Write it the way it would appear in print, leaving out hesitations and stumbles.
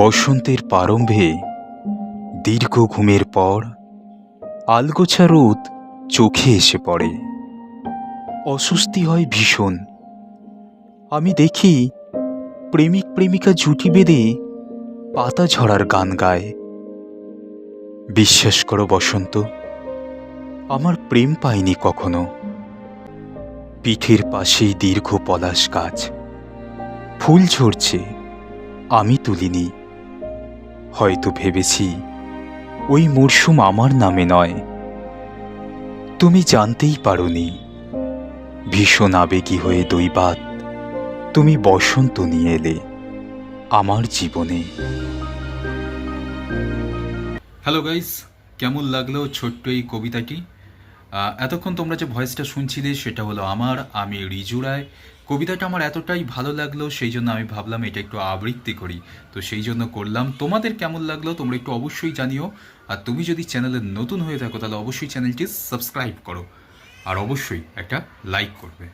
বসন্তের প্রারম্ভে দীর্ঘ ঘুমের পর আলগোছা রোদ চোখে এসে পড়ে। অস্বস্তি হয় ভীষণ। আমি দেখি প্রেমিক প্রেমিকা জুটি বেঁধে পাতা ঝরার গান গায়। বিশ্বাস করো বসন্ত, আমার প্রেম পাইনি কখনো। পিঠের পাশেই দীর্ঘ পলাশ গাছ, ফুল ঝরছে, আমি তুলিনি। হয়তো ভেবেছি ওই মরশুম আমার নামে নয়। তুমি জানতেই পারোনি, ভীষণ আবেগী হয়ে দৈবাত তুমি বসন্ত নিয়ে এলে আমার জীবনে। হ্যালো গাইস, কেমন লাগলো ছোট্ট এই কবিতাটি? এতক্ষণ তোমরা যে ভয়েসটা শুনছিলে সেটা হলো আমি রিজু রায়। কবিতাটা আমার এতটাই ভালো লাগলো, সেই জন্য আমি ভাবলাম এটা একটু আবৃত্তি করি। তো সেই জন্য করলাম। তোমাদের কেমন লাগলো তোমরা একটু অবশ্যই জানিও। আর তুমি যদি চ্যানেলে নতুন হয়ে থাকো তাহলে অবশ্যই চ্যানেলটি সাবস্ক্রাইব করো, আর অবশ্যই একটা লাইক করবে।